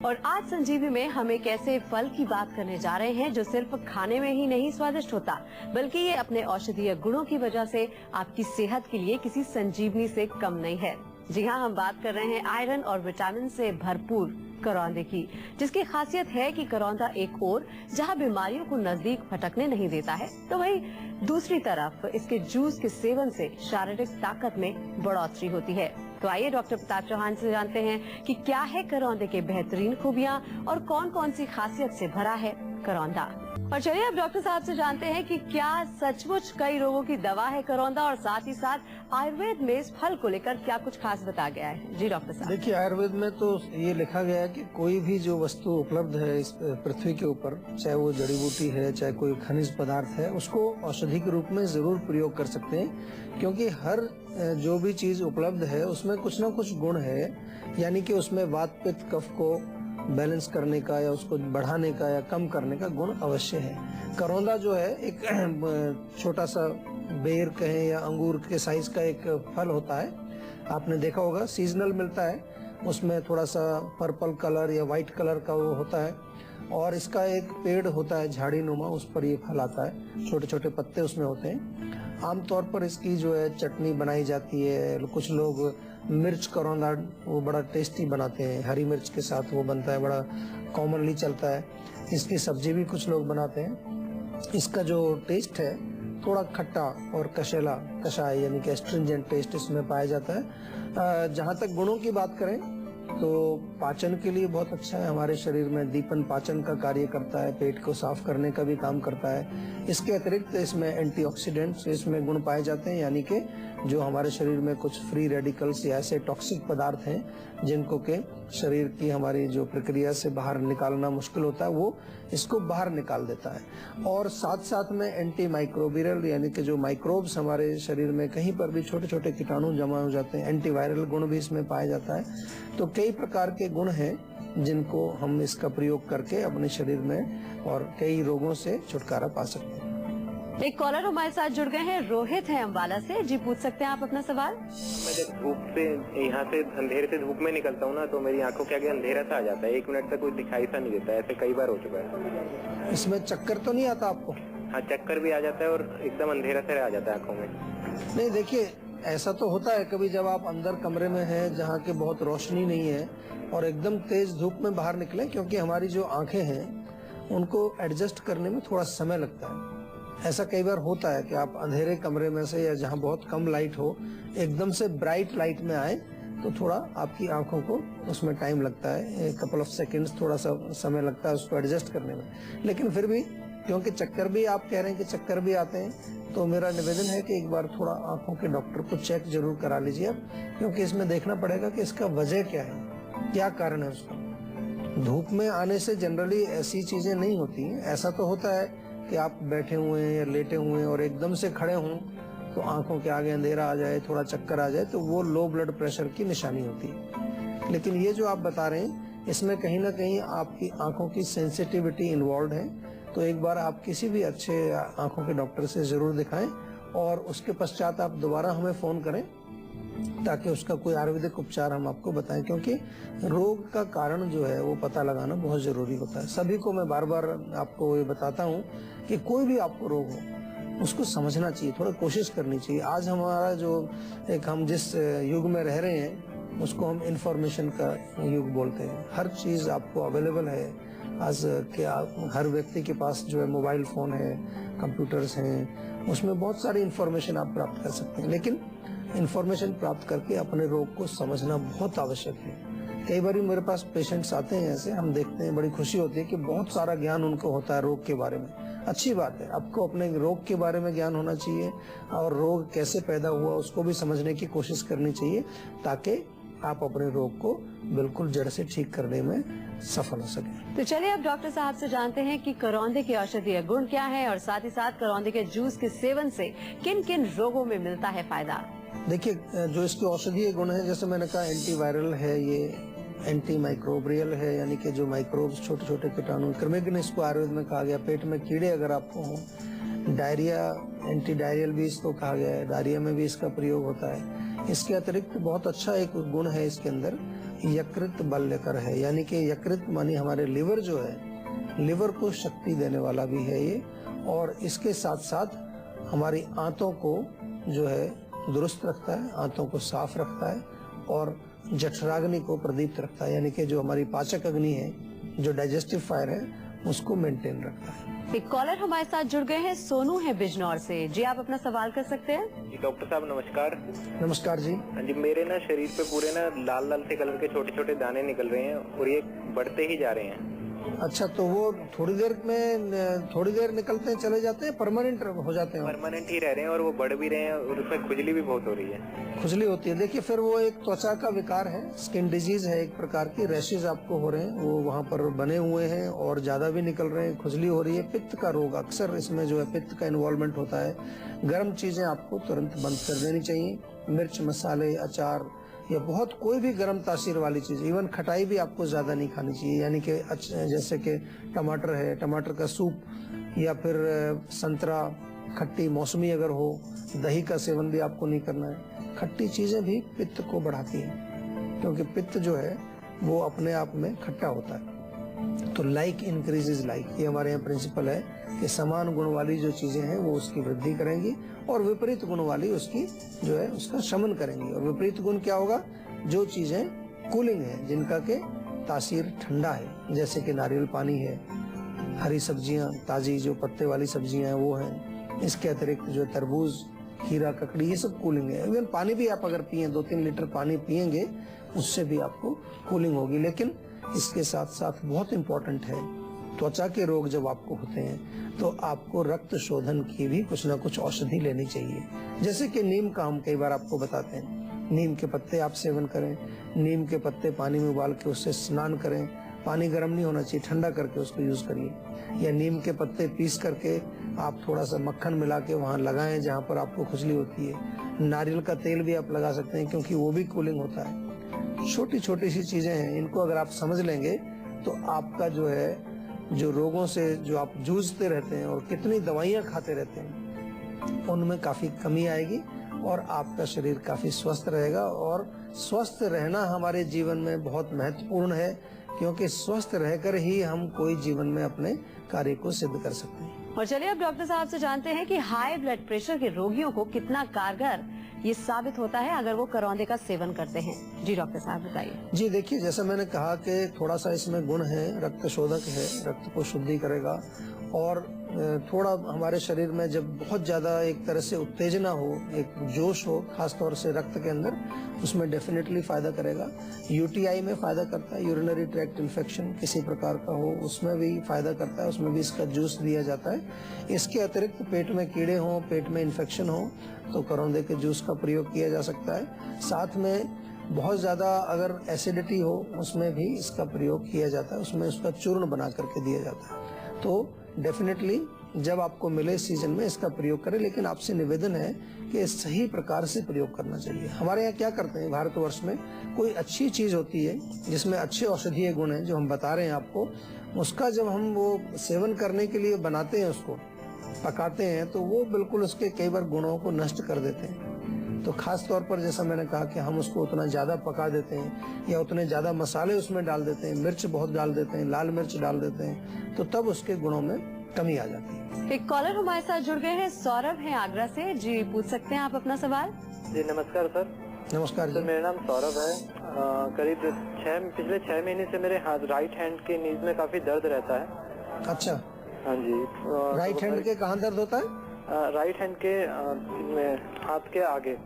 और आज संजीवी में हम एक ऐसे फल की बात करने जा रहे हैं जो सिर्फ खाने में ही नहीं स्वादिष्ट होता, बल्कि ये अपने औषधीय गुणों की वजह से आपकी सेहत के लिए किसी संजीवनी से कम नहीं है। जी हाँ, हम बात कर रहे हैं आयरन और विटामिन से भरपूर करौंदे की, जिसकी खासियत है कि करौंदा एक ओर जहाँ बीमारियों को नजदीक फटकने नहीं देता है, तो वही दूसरी तरफ इसके जूस के सेवन से शारीरिक ताकत में बढ़ोतरी होती है। तो आइए डॉक्टर प्रताप चौहान से जानते हैं कि क्या है करौंदे के बेहतरीन खूबियां और कौन कौन सी खासियत से भरा है करौंदा। और चलिए अब डॉक्टर साहब से जानते हैं कि क्या सचमुच कई रोगों की दवा है करौंदा, और साथ ही साथ आयुर्वेद में इस फल को लेकर क्या कुछ खास बताया गया है। जी डॉक्टर साहब। देखिए, आयुर्वेद में तो ये लिखा गया है कि कोई भी जो वस्तु उपलब्ध है इस पृथ्वी के ऊपर, चाहे वो जड़ी बूटी है, चाहे कोई खनिज पदार्थ है, उसको औषधि के रूप में जरूर प्रयोग कर सकते हैं, क्योंकि हर जो भी चीज उपलब्ध है उसमें कुछ ना कुछ गुण है, यानी कि उसमें वात पित्त कफ को बैलेंस करने का या उसको बढ़ाने का या कम करने का गुण अवश्य है। करौंदा जो है एक छोटा सा बेर कहें या अंगूर के साइज का एक फल होता है। आपने देखा होगा, सीजनल मिलता है, उसमें थोड़ा सा पर्पल कलर या व्हाइट कलर का वो होता है, और इसका एक पेड़ होता है झाड़ी नुमा, उस पर ये फल आता है, छोटे छोटे पत्ते उसमें होते हैं। आमतौर पर इसकी जो है चटनी बनाई जाती है। कुछ लोग मिर्च करौंदा वो बड़ा टेस्टी बनाते हैं, हरी मिर्च के साथ वो बनता है, बड़ा कॉमनली चलता है। इसकी सब्जी भी कुछ लोग बनाते हैं। इसका जो टेस्ट है थोड़ा खट्टा और कशेला, कषाय यानी कि एस्ट्रिंजेंट टेस्ट इसमें पाया जाता है। जहाँ तक गुणों की बात करें तो पाचन के लिए बहुत अच्छा है, हमारे शरीर में दीपन पाचन का कार्य करता है, पेट को साफ करने का भी काम करता है। इसके अतिरिक्त इसमें एंटीऑक्सीडेंट्स इसमें गुण पाए जाते हैं, यानी कि जो हमारे शरीर में कुछ फ्री रेडिकल्स या ऐसे टॉक्सिक पदार्थ हैं जिनको के शरीर की हमारी जो प्रक्रिया से बाहर निकालना मुश्किल होता है, वो इसको बाहर निकाल देता है। और साथ साथ में एंटी माइक्रोबियल यानी कि जो माइक्रोब्स हमारे शरीर में कहीं पर भी छोटे छोटे कीटाणु जमा हो जाते हैं, एंटीवायरल गुण भी इसमें पाया जाता है। तो कई प्रकार के गुण हैं जिनको हम इसका प्रयोग करके अपने शरीर में और कई रोगों से छुटकारा पा सकते हैं। एक कॉलर हमारे साथ जुड़ गए हैं, रोहित है अम्बाला से। जी पूछ सकते हैं आप अपना सवाल। मैं जब धूप से यहाँ से अंधेरे से धूप में निकलता हूँ ना, तो मेरी आंखों के आगे अंधेरा सा आ जाता है, 1 मिनट तक कुछ दिखाई सा नहीं देता, ऐसे कई बार हो चुका है। इसमें चक्कर तो नहीं आता आपको? हाँ, चक्कर भी आ जाता है और एकदम अंधेरा सा आ जाता है आंखों में। नहीं, देखिए ऐसा तो होता है कभी जब आप अंदर कमरे में हैं जहाँ के बहुत रोशनी नहीं है और एकदम तेज धूप में बाहर निकले, क्योंकि हमारी जो आंखें हैं उनको एडजस्ट करने में थोड़ा समय लगता है। ऐसा कई बार होता है कि आप अंधेरे कमरे में से या जहाँ बहुत कम लाइट हो एकदम से ब्राइट लाइट में आए तो थोड़ा आपकी आंखों को उसमें टाइम लगता है, कपल ऑफ सेकेंड्स थोड़ा सा समय लगता है उसको एडजस्ट करने में। लेकिन फिर भी क्योंकि चक्कर भी आप कह रहे हैं कि चक्कर भी आते हैं, तो मेरा निवेदन है कि एक बार थोड़ा आंखों के डॉक्टर को चेक जरूर करा लीजिए आप, क्योंकि इसमें देखना पड़ेगा कि इसका वजह क्या है, क्या कारण है उसका। धूप में आने से जनरली ऐसी चीजें नहीं होती हैं। ऐसा तो होता है कि आप बैठे हुए हैं या लेटे हुए हैं और एकदम से खड़े हों तो आंखों के आगे अंधेरा आ जाए, थोड़ा चक्कर आ जाए, तो वो लो ब्लड प्रेशर की निशानी होती है। लेकिन ये जो आप बता रहे हैं इसमें कहीं ना कहीं आपकी आंखों की सेंसिटिविटी इन्वॉल्व है, तो एक बार आप किसी भी अच्छे आंखों के डॉक्टर से जरूर दिखाएं और उसके पश्चात आप दोबारा हमें फोन करें ताकि उसका कोई आयुर्वेदिक उपचार हम आपको बताएं, क्योंकि रोग का कारण जो है वो पता लगाना बहुत जरूरी होता है। सभी को मैं बार बार आपको ये बताता हूँ कि कोई भी आपको रोग हो उसको समझना चाहिए, थोड़ा कोशिश करनी चाहिए। आज हमारा जो हम जिस युग में रह रहे हैं उसको हम इंफॉर्मेशन का युग बोलते हैं। हर चीज आपको अवेलेबल है आज के, हर व्यक्ति के पास जो है मोबाइल फोन है, कंप्यूटर्स हैं, उसमें बहुत सारी इंफॉर्मेशन आप प्राप्त कर सकते हैं। लेकिन इंफॉर्मेशन प्राप्त करके अपने रोग को समझना बहुत आवश्यक है। कई बार मेरे पास पेशेंट्स आते हैं ऐसे, हम देखते हैं, बड़ी खुशी होती है कि बहुत सारा ज्ञान उनको होता है रोग के बारे में। अच्छी बात है, आपको अपने रोग के बारे में ज्ञान होना चाहिए और रोग कैसे पैदा हुआ उसको भी समझने की कोशिश करनी चाहिए, ताकि आप अपने रोग को बिल्कुल जड़ से ठीक करने में सफल हो सके। तो चलिए अब डॉक्टर साहब से जानते हैं कि करौंदे के औषधीय गुण क्या है, और साथ ही साथ करौंदे के जूस के सेवन से किन किन रोगों में मिलता है फायदा। देखिए, जो इसके औषधीय गुण है, जैसे मैंने कहा एंटीवायरल है, ये एंटी माइक्रोबियल है, यानी कि जो माइक्रोब्स छोटे छोटे कीटाणु, क्रमिग्न इसको आयुर्वेद में कहा गया। पेट में कीड़े अगर आपको हो, डायरिया, एंटी डायरियल भी इसको कहा गया है, डायरिया में भी इसका प्रयोग होता है। इसके अतिरिक्त बहुत अच्छा एक गुण है इसके अंदर, यकृत बल्यकर है, यानी कि यकृत मानी हमारे लिवर जो है, लिवर को शक्ति देने वाला भी है ये, और इसके साथ साथ हमारी आंतों को जो है दुरुस्त रखता है, आंतों को साफ रखता है, और जठराग्नि को प्रदीप्त रखता है, यानी कि जो हमारी पाचक अग्नि है, जो डाइजेस्टिव फायर है, उसको मेंटेन रखता है। एक कॉलर हमारे साथ जुड़ गए हैं, सोनू है बिजनौर से। जी आप अपना सवाल कर सकते हैं। जी डॉक्टर साहब नमस्कार। नमस्कार जी। हाँ जी, मेरे ना शरीर पे पूरे ना लाल लाल से कलर के छोटे छोटे दाने निकल रहे हैं और ये बढ़ते ही जा रहे हैं। अच्छा, तो वो थोड़ी देर निकलते हैं, चले जाते हैं, परमानेंट हो जाते हैं? परमानेंट ही रह रहे हैं और वो बढ़ भी रहे हैं और उसमें खुजली भी बहुत हो रही है। खुजली होती है। देखिए, फिर वो एक त्वचा का विकार है, स्किन डिजीज है एक प्रकार की। रैशेज आपको हो रहे हैं, वो वहाँ पर बने हुए हैं और ज्यादा भी निकल रहे हैं, खुजली हो रही है। पित्त का रोग, अक्सर इसमें जो है पित्त का इन्वॉल्वमेंट होता है। गर्म चीजें आपको तुरंत बंद कर देनी चाहिए, मिर्च, मसाले, अचार या बहुत कोई भी गर्म तासीर वाली चीज, इवन खटाई भी आपको ज्यादा नहीं खानी चाहिए, यानी कि जैसे कि टमाटर है, टमाटर का सूप, या फिर संतरा, खट्टी मौसमी अगर हो, दही का सेवन भी आपको नहीं करना है। खट्टी चीजें भी पित्त को बढ़ाती हैं, क्योंकि पित्त जो है वो अपने आप में खट्टा होता है। तो लाइक इंक्रीजेज लाइक, ये हमारे यहाँ प्रिंसिपल है कि समान गुण वाली जो चीजें हैं वो उसकी वृद्धि करेंगी और विपरीत गुण वाली उसकी जो है उसका शमन करेंगी। और विपरीत गुण क्या होगा? जो चीजें कूलिंग है, जिनका के तासीर ठंडा है, जैसे कि नारियल पानी है, हरी सब्जियां, ताजी जो पत्ते वाली सब्जियां हैं वो हैं। इसके अतिरिक्त जो तरबूज, खीरा, ककड़ी, ये सब कूलिंग है। इवन पानी भी आप अगर पिए, 2-3 लीटर पानी पिएंगे, उससे भी आपको कूलिंग होगी। लेकिन इसके साथ साथ बहुत इम्पोर्टेंट है, त्वचा के रोग जब आपको होते हैं तो आपको रक्त शोधन की भी कुछ ना कुछ औषधि लेनी चाहिए। जैसे कि नीम का हम कई बार आपको बताते हैं, नीम के पत्ते आप सेवन करें, नीम के पत्ते पानी में उबाल के उससे स्नान करें। पानी गर्म नहीं होना चाहिए, ठंडा करके उसको यूज करिए। या नीम के पत्ते पीस करके आप थोड़ा सा मक्खन मिला के वहाँ लगाएं जहाँ पर आपको खुजली होती है। नारियल का तेल भी आप लगा सकते हैं, क्योंकि वो भी कूलिंग होता है। छोटी छोटी सी चीजें हैं, इनको अगर आप समझ लेंगे तो आपका जो है, जो रोगों से जो आप जूझते रहते हैं और कितनी दवाइयां खाते रहते हैं, उनमें काफी कमी आएगी और आपका शरीर काफी स्वस्थ रहेगा। और स्वस्थ रहना हमारे जीवन में बहुत महत्वपूर्ण है, क्योंकि स्वस्थ रहकर ही हम कोई जीवन में अपने कार्य को सिद्ध कर सकते हैं। और चलिए अब डॉक्टर साहब से जानते हैं कि हाई ब्लड प्रेशर के रोगियों को कितना कारगर ये साबित होता है अगर वो करौंदे का सेवन करते हैं। जी डॉक्टर साहब बताइए। जी देखिए, जैसा मैंने कहा कि थोड़ा सा इसमें गुण है, रक्त शोधक है, रक्त को शुद्धि करेगा। और थोड़ा हमारे शरीर में जब बहुत ज्यादा एक तरह से उत्तेजना हो, एक जोश हो, खासतौर से रक्त के अंदर, उसमें डेफिनेटली फायदा करेगा। यूटीआई में फायदा करता है, यूरिनरी ट्रैक्ट इन्फेक्शन किसी प्रकार का हो उसमें भी फायदा करता है, उसमें भी इसका जूस दिया जाता है। इसके अतिरिक्त पेट में कीड़े हों, पेट में इन्फेक्शन हो, तो करौंदे के जूस का प्रयोग किया जा सकता है। साथ में बहुत ज्यादा अगर एसिडिटी हो, उसमें भी इसका प्रयोग किया जाता है, उसमें उसका चूर्ण बना करके दिया जाता है। तो डेफिनेटली जब आपको मिले सीजन में इसका प्रयोग करें, लेकिन आपसे निवेदन है कि सही प्रकार से प्रयोग करना चाहिए। हमारे यहाँ क्या करते हैं, भारतवर्ष में कोई अच्छी चीज होती है जिसमें अच्छे औषधीय गुण हैं, जो हम बता रहे हैं आपको, उसका जब हम वो सेवन करने के लिए बनाते हैं, उसको पकाते हैं, तो वो बिल्कुल उसके कई बार गुणों को नष्ट कर देते हैं। तो खास तौर पर जैसा मैंने कहा कि हम उसको उतना ज्यादा पका देते हैं या उतने ज्यादा मसाले उसमें डाल देते हैं, मिर्च बहुत डाल देते हैं, लाल मिर्च डाल देते हैं, तो तब उसके गुणों में कमी आ जाती है। एक कॉलर हमारे साथ जुड़ गए हैं, सौरभ हैं आगरा से। जी पूछ सकते हैं आप अपना सवाल। जी नमस्कार सर। नमस्कार जी। सर मेरा नाम सौरभ है। करीब पिछले 6 महीने से मेरे हाथ राइट हैंड के नीज में काफी दर्द रहता है। अच्छा, हाँ जी। राइट हैंड के कहाँ दर्द होता है? राइट हैंड के हाथ के आगे,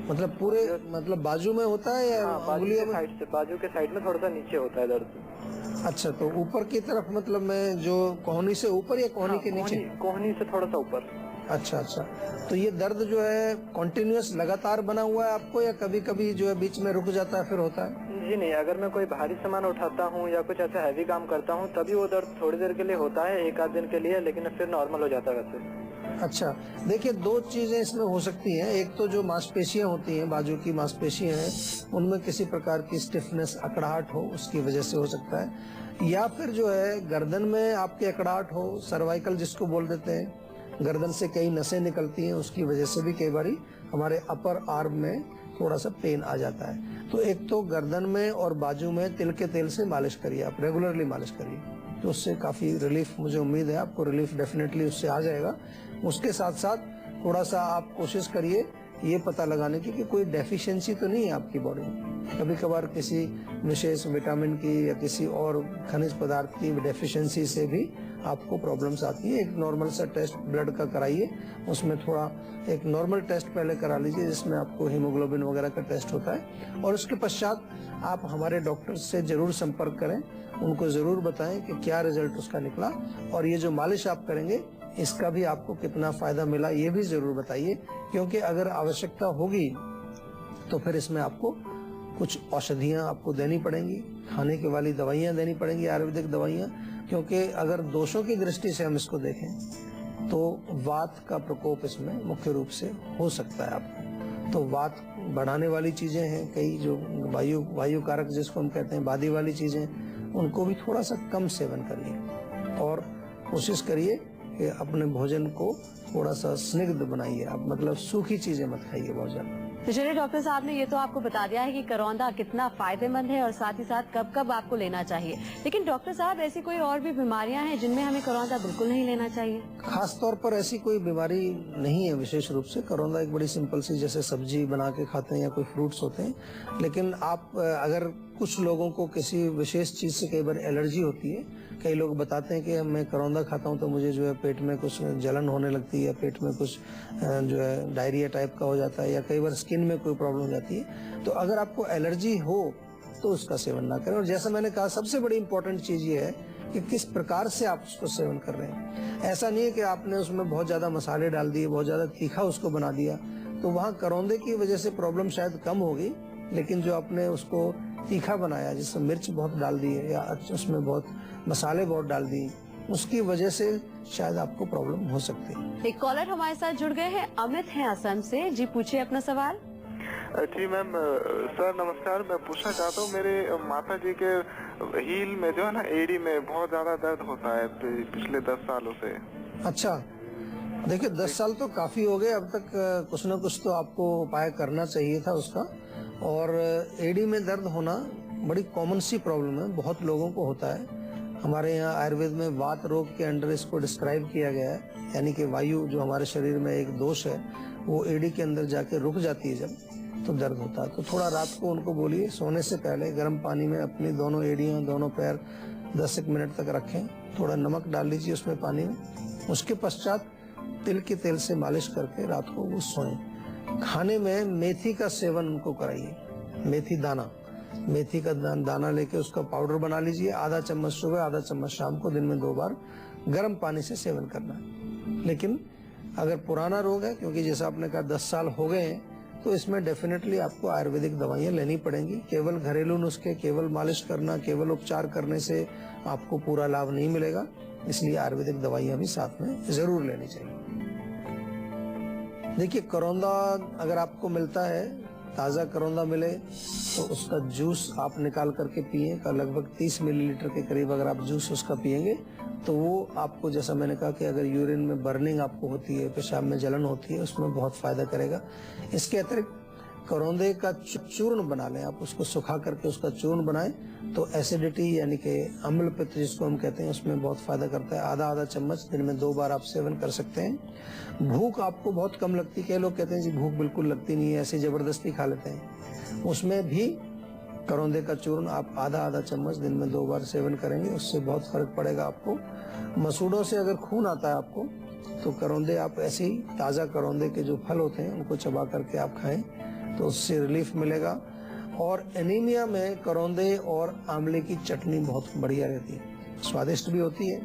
मतलब पूरे, मतलब बाजू में होता है या उंगलियों में? साइड से, बाजू के साइड में थोड़ा सा नीचे होता है दर्द। अच्छा, तो ऊपर की तरफ, मतलब मैं जो कोहनी से ऊपर या कोहनी के नीचे? कोहनी से थोड़ा सा ऊपर। अच्छा अच्छा, तो ये दर्द जो है कॉन्टिन्यूअस लगातार बना हुआ है आपको, या कभी कभी जो है बीच में रुक जाता है फिर होता है? जी नहीं, अगर मैं कोई भारी सामान उठाता हूँ या कुछ ऐसा हैवी काम करता हूँ तभी वो दर्द थोड़ी देर के लिए होता है, 1 आध दिन के लिए, लेकिन फिर नॉर्मल हो जाता है वैसे। अच्छा, देखिए 2 चीजें इसमें हो सकती हैं। एक तो जो मांसपेशियां होती हैं, बाजू की मांसपेशियां हैं, उनमें किसी प्रकार की स्टिफनेस, अकड़ाहट हो, उसकी वजह से हो सकता है। या फिर जो है गर्दन में आपके अकड़ाहट हो, सर्वाइकल जिसको बोल देते हैं, गर्दन से कई नसें निकलती हैं, उसकी वजह से भी कई बारी हमारे अपर आर्म में थोड़ा सा पेन आ जाता है। तो एक तो गर्दन में और बाजू में तिल के तेल से मालिश करिए, आप रेगुलरली मालिश करिए, तो उससे काफ़ी रिलीफ, मुझे उम्मीद है आपको रिलीफ डेफिनेटली उससे आ जाएगा। उसके साथ साथ थोड़ा सा आप कोशिश करिए ये पता लगाने की कि कोई डेफिशिएंसी तो नहीं है आपकी बॉडी में। कभी कभार किसी विशेष विटामिन की या किसी और खनिज पदार्थ की डेफिशिएंसी से भी आपको प्रॉब्लम्स आती है। एक नॉर्मल सा टेस्ट ब्लड का कराइए, उसमें थोड़ा एक नॉर्मल टेस्ट पहले करा लीजिए जिसमें आपको हीमोग्लोबिन वगैरह का टेस्ट होता है, और उसके पश्चात आप हमारे डॉक्टर से जरूर संपर्क करें, उनको जरूर बताएं कि क्या रिजल्ट उसका निकला, और ये जो मालिश आप करेंगे इसका भी आपको कितना फायदा मिला ये भी जरूर बताइए, क्योंकि अगर आवश्यकता होगी तो फिर इसमें आपको कुछ औषधियां आपको देनी पड़ेंगी, खाने की वाली दवाइयां देनी पड़ेंगी, आयुर्वेदिक दवाइयां, क्योंकि अगर दोषों की दृष्टि से हम इसको देखें तो वात का प्रकोप इसमें मुख्य रूप से हो सकता है आपको। तो वात बढ़ाने वाली चीजें हैं कई, जो वायु कारक जिसको हम कहते हैं, बादी वाली चीजें, उनको भी थोड़ा सा कम सेवन करिए, और कोशिश करिए कि अपने भोजन को थोड़ा सा स्निग्ध बनाइए, आप मतलब सूखी चीजें मत खाइए बहुत ज्यादा। तो चलिए डॉक्टर साहब ने ये तो आपको बता दिया है कि करौंदा कितना फायदेमंद है और साथ ही साथ कब कब आपको लेना चाहिए, लेकिन डॉक्टर साहब ऐसी कोई और भी बीमारियां हैं जिनमें हमें करौंदा बिल्कुल नहीं लेना चाहिए? खास तौर पर ऐसी कोई बीमारी नहीं है विशेष रूप से। करौंदा एक बड़ी सिंपल सी, जैसे सब्जी बना के खाते हैं या कोई फ्रूट्स होते हैं, लेकिन आप अगर कुछ लोगों को किसी विशेष चीज से कई बार एलर्जी होती है, कई लोग बताते हैं कि मैं करौंदा खाता हूं तो मुझे जो है पेट में कुछ जलन होने लगती है, पेट में कुछ जो है डायरिया टाइप का हो जाता है, या कई बार स्किन में कोई प्रॉब्लम हो जाती है, तो अगर आपको एलर्जी हो तो उसका सेवन ना करें। और जैसा मैंने कहा, सबसे बड़ी इंपॉर्टेंट चीज ये है कि किस प्रकार से आप उसको सेवन कर रहे हैं। ऐसा नहीं है कि आपने उसमें बहुत ज्यादा मसाले डाल दिए, बहुत ज्यादा तीखा उसको बना दिया, तो वहाँ करौंदे की वजह से प्रॉब्लम शायद कम होगी, लेकिन जो आपने उसको तीखा बनाया, जिसमें मिर्च बहुत डाल दी है या उसमें बहुत मसाले बहुत डाल दिए, उसकी वजह से शायद आपको प्रॉब्लम हो सकती है। एक कॉलर हमारे साथ जुड़ गए हैं, अमित हैं असम से। जी पूछिए अपना सवाल। जी मैम, सर नमस्कार। मैं पूछना चाहता हूँ, मेरे माता जी के हील में जो है ना, एड़ी में बहुत ज्यादा दर्द होता है पिछले 10 सालों से। अच्छा, देखिए 10 साल तो काफी हो गए, अब तक कुछ न कुछ तो आपको उपाय करना चाहिए था उसका। और एड़ी में दर्द होना बड़ी कॉमन सी प्रॉब्लम है, बहुत लोगों को होता है। हमारे यहाँ आयुर्वेद में वात रोग के अंडर इसको डिस्क्राइब किया गया है, यानी कि वायु जो हमारे शरीर में एक दोष है वो एड़ी के अंदर जाके रुक जाती है जब, तो दर्द होता है। तो थोड़ा रात को उनको बोलिए सोने से पहले गर्म पानी में अपनी दोनों एड़ियां, दोनों पैर 10 मिनट तक रखें, थोड़ा नमक डाल लीजिए उसमें पानी में, उसके पश्चात तिल के तेल से मालिश करके रात को वो सोएं। खाने में मेथी का सेवन उनको कराइए, मेथी का दाना लेके उसका पाउडर बना लीजिए, आधा चम्मच सुबह, आधा चम्मच शाम को, दिन में 2 बार गर्म पानी से सेवन करना है। लेकिन अगर पुराना रोग है, क्योंकि जैसा आपने कहा 10 साल हो गए हैं, तो इसमें डेफिनेटली आपको आयुर्वेदिक दवाइयां लेनी पड़ेंगी। केवल घरेलू नुस्खे, केवल मालिश करना, केवल उपचार करने से आपको पूरा लाभ नहीं मिलेगा, इसलिए आयुर्वेदिक दवाइयां भी साथ में जरूर लेनी चाहिए। देखिए, करौंदा अगर आपको मिलता है, ताज़ा करौंदा मिले, तो उसका जूस आप निकाल करके पिए का लगभग 30 मिलीलीटर के करीब अगर आप जूस उसका पिएंगे, तो वो आपको, जैसा मैंने कहा कि अगर यूरिन में बर्निंग आपको होती है, पेशाब में जलन होती है, उसमें बहुत फायदा करेगा। इसके अतिरिक्त करौंदे का चूर्ण बना लें, आप उसको सुखा करके उसका चूर्ण बनाएं, तो एसिडिटी यानी कि अम्ल पित्त जिसको हम कहते हैं, उसमें बहुत फायदा करता है। आधा चम्मच दिन में 2 बार आप सेवन कर सकते हैं। भूख आपको बहुत कम लगती है, कई लोग कहते हैं जी भूख बिल्कुल लगती नहीं है, ऐसे जबरदस्ती खा लेते हैं, उसमें भी करौंदे का चूर्ण आप आधा चम्मच दिन में 2 बार सेवन करेंगे, उससे बहुत फर्क पड़ेगा आपको। मसूड़ों से अगर खून आता है आपको, तो करौंदे आप ऐसे ही ताज़ा करौंदे के जो फल होते हैं उनको चबा करके आप खाएं, तो उससे रिलीफ मिलेगा। और एनीमिया में करौंदे और आंवले की चटनी बहुत बढ़िया रहती है, स्वादिष्ट भी होती है,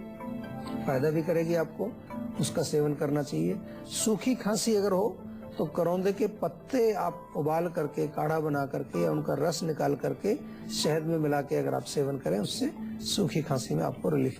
फायदा भी करेगी आपको, उसका सेवन करना चाहिए। सूखी खांसी अगर हो तो करौंदे के पत्ते आप उबाल करके, काढ़ा बना करके या उनका रस निकाल करके शहद में मिला के अगर आप सेवन करें, उससे सूखी खांसी में आपको रिलीफ